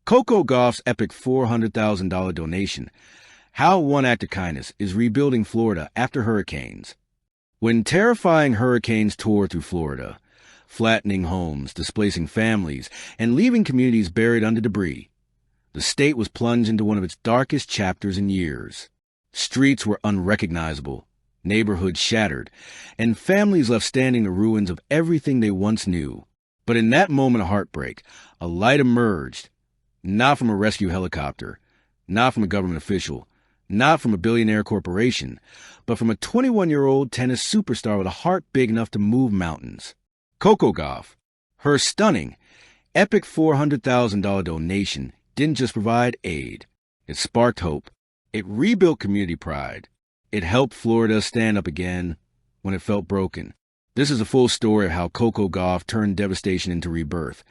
Coco Gauff's epic $400,000 donation. How one act of kindness is rebuilding Florida after hurricanes. When terrifying hurricanes tore through Florida, flattening homes, displacing families, and leaving communities buried under debris, the state was plunged into one of its darkest chapters in years. Streets were unrecognizable, neighborhoods shattered, and families left standing the ruins of everything they once knew. But in that moment of heartbreak, a light emerged, not from a rescue helicopter, not from a government official, not from a billionaire corporation, but from a 21-year-old tennis superstar with a heart big enough to move mountains. Coco Gauff. Her stunning, epic $400,000 donation didn't just provide aid. It sparked hope. It rebuilt community pride. It helped Florida stand up again when it felt broken. This is a full story of how Coco Gauff turned devastation into rebirth,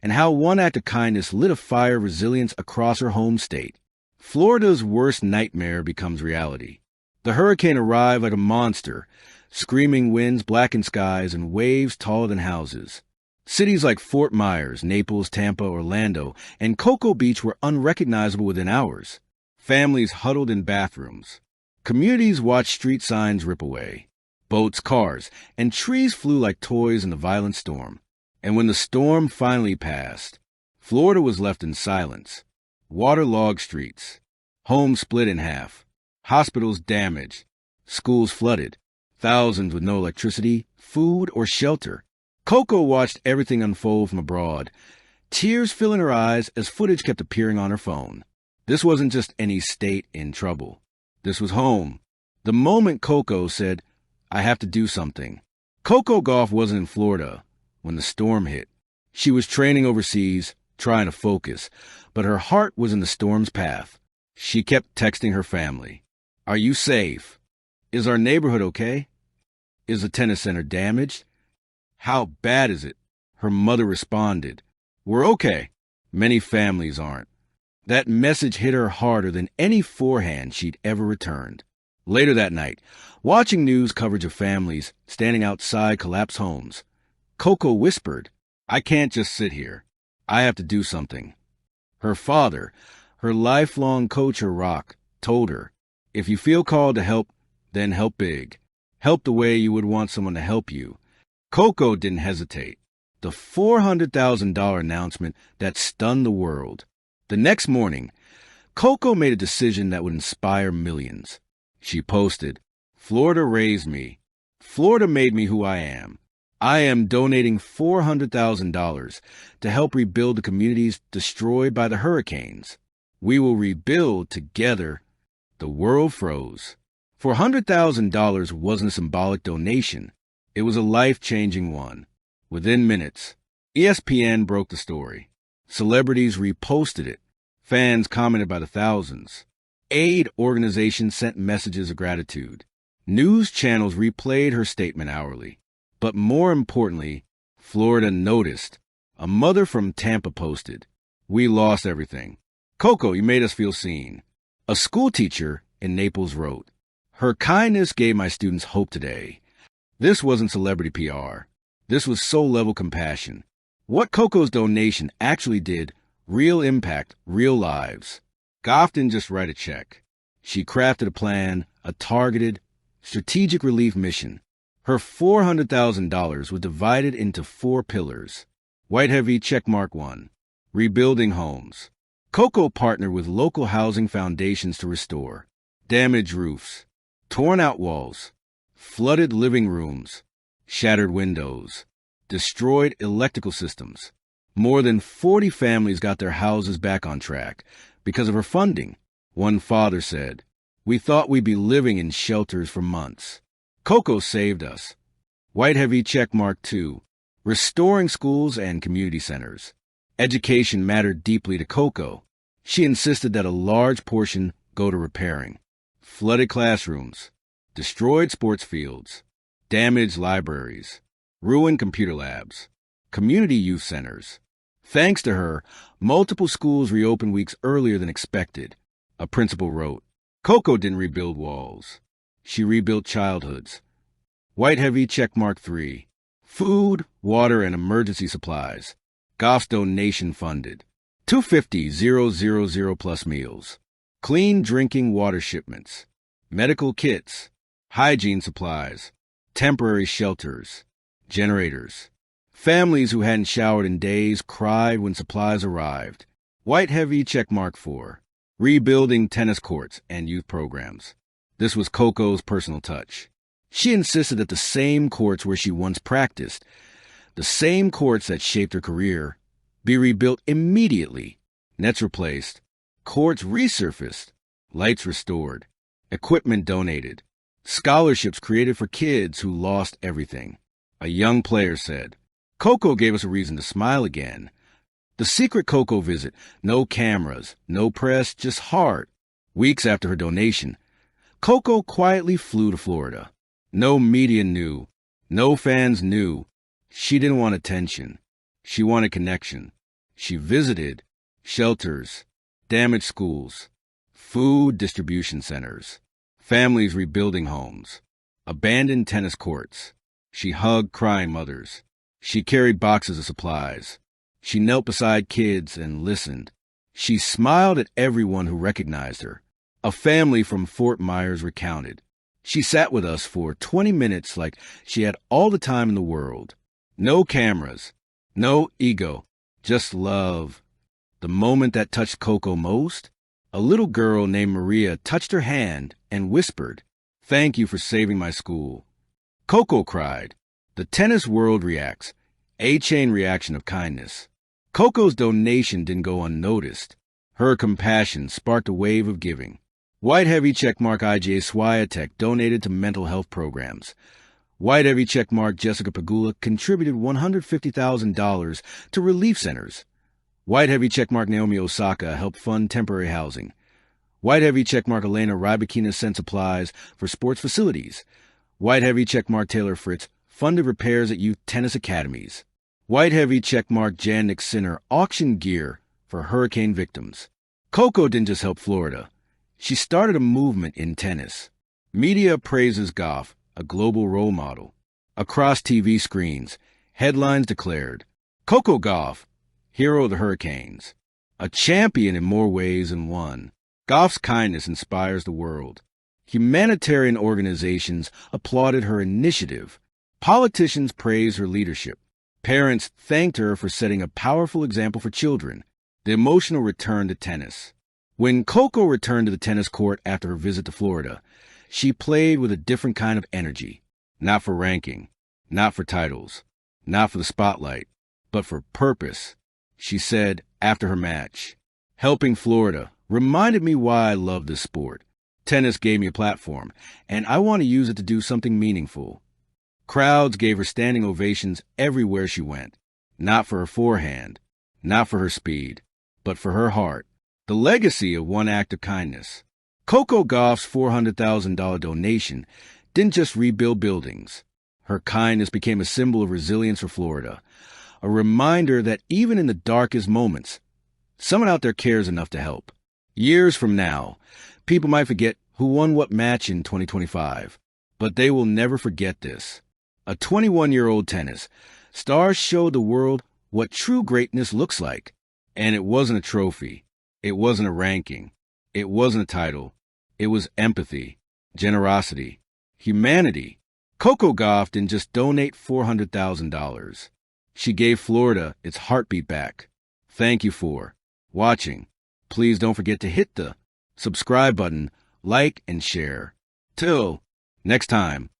and how one act of kindness lit a fire of resilience across her home state. Florida's worst nightmare becomes reality. The hurricane arrived like a monster, screaming winds, blackened skies, and waves taller than houses. Cities like Fort Myers, Naples, Tampa, Orlando, and Cocoa Beach were unrecognizable within hours. Families huddled in bathrooms. Communities watched street signs rip away. Boats, cars, and trees flew like toys in the violent storm. And when the storm finally passed, Florida was left in silence. Waterlogged streets, homes split in half, hospitals damaged, schools flooded, thousands with no electricity, food, or shelter. Coco watched everything unfold from abroad, tears filling her eyes as footage kept appearing on her phone. This wasn't just any state in trouble. This was home. The moment Coco said, "I have to do something." Coco Gauff wasn't in Florida when the storm hit. She was training overseas, trying to focus, but her heart was in the storm's path. She kept texting her family. "Are you safe? Is our neighborhood okay? Is the tennis center damaged? How bad is it?" Her mother responded, "We're okay." Many families aren't. That message hit her harder than any forehand she'd ever returned. Later that night, watching news coverage of families standing outside collapsed homes, Coco whispered, "I can't just sit here. I have to do something." Her father, her lifelong coach, her rock, told her, "If you feel called to help, then help big. Help the way you would want someone to help you." Coco didn't hesitate. The $400,000 announcement that stunned the world. The next morning, Coco made a decision that would inspire millions. She posted, "Florida raised me. Florida made me who I am. I am donating $400,000 to help rebuild the communities destroyed by the hurricanes. We will rebuild together." The world froze. $400,000 wasn't a symbolic donation. It was a life-changing one. Within minutes, ESPN broke the story. Celebrities reposted it. Fans commented by the thousands. Aid organizations sent messages of gratitude. News channels replayed her statement hourly. But more importantly, Florida noticed. A mother from Tampa posted, "We lost everything. Coco, you made us feel seen." A schoolteacher in Naples wrote, "Her kindness gave my students hope today." This wasn't celebrity PR. This was soul-level compassion. What Coco's donation actually did, real impact, real lives. Gauff didn't just write a check. She crafted a plan, a targeted, strategic relief mission. Her $400,000 was divided into 4 pillars. White heavy checkmark 1, rebuilding homes. Coco partnered with local housing foundations to restore. Damaged roofs, torn out walls, flooded living rooms, shattered windows, destroyed electrical systems. More than 40 families got their houses back on track because of her funding. One father said, "We thought we'd be living in shelters for months. Coco saved us." White heavy checkmark 2, restoring schools and community centers. Education mattered deeply to Coco. She insisted that a large portion go to repairing. Flooded classrooms, destroyed sports fields, damaged libraries, ruined computer labs, community youth centers. Thanks to her, multiple schools reopened weeks earlier than expected. A principal wrote, "Coco didn't rebuild walls. She rebuilt childhoods." White heavy checkmark 3, food, water, and emergency supplies. Gauff's donation funded. 250,000 plus meals, clean drinking water shipments, medical kits, hygiene supplies, temporary shelters, generators. Families who hadn't showered in days cried when supplies arrived. White heavy checkmark 4. Rebuilding tennis courts and youth programs. This was Coco's personal touch. She insisted that the same courts where she once practiced, the same courts that shaped her career, be rebuilt immediately. Nets replaced, courts resurfaced, lights restored, equipment donated, scholarships created for kids who lost everything. A young player said, "Coco gave us a reason to smile again." The secret Coco visit, no cameras, no press, just heart. Weeks after her donation, Coco quietly flew to Florida. No media knew, no fans knew. She didn't want attention. She wanted connection. She visited shelters, damaged schools, food distribution centers, families rebuilding homes, abandoned tennis courts. She hugged crying mothers. She carried boxes of supplies. She knelt beside kids and listened. She smiled at everyone who recognized her. A family from Fort Myers recounted. She sat with us for 20 minutes like she had all the time in the world. No cameras, no ego, just love. The moment that touched Coco most, a little girl named Maria touched her hand and whispered, "Thank you for saving my school." Coco cried. The tennis world reacts. A chain reaction of kindness. Coco's donation didn't go unnoticed. Her compassion sparked a wave of giving. White heavy checkmark IJ Swiatek donated to mental health programs. White heavy checkmark Jessica Pagula contributed $150,000 to relief centers. White heavy checkmark Naomi Osaka helped fund temporary housing. White heavy checkmark Elena Rybakina sent supplies for sports facilities. White heavy checkmark Taylor Fritz funded repairs at youth tennis academies. White heavy checkmark Jan Nick Sinner auctioned gear for hurricane victims. Coco didn't just help Florida. She started a movement in tennis. Media praises Gauff, a global role model. Across TV screens, headlines declared, "Coco Gauff, hero of the Hurricanes." A champion in more ways than one. Gauff's kindness inspires the world. Humanitarian organizations applauded her initiative. Politicians praised her leadership. Parents thanked her for setting a powerful example for children. The emotional return to tennis. When Coco returned to the tennis court after her visit to Florida, she played with a different kind of energy. Not for ranking, not for titles, not for the spotlight, but for purpose. She said after her match, "Helping Florida reminded me why I love this sport. Tennis gave me a platform, and I want to use it to do something meaningful." Crowds gave her standing ovations everywhere she went. Not for her forehand, not for her speed, but for her heart. The legacy of one act of kindness. Coco Gauff's $400,000 donation didn't just rebuild buildings. Her kindness became a symbol of resilience for Florida, a reminder that even in the darkest moments, someone out there cares enough to help. Years from now, people might forget who won what match in 2025, but they will never forget this. A 21-year-old tennis, stars showed the world what true greatness looks like. And it wasn't a trophy. It wasn't a ranking. It wasn't a title. It was empathy, generosity, humanity. Coco Gauff didn't just donate $400,000. She gave Florida its heartbeat back. Thank you for watching. Please don't forget to hit the subscribe button, like, and share. Till next time.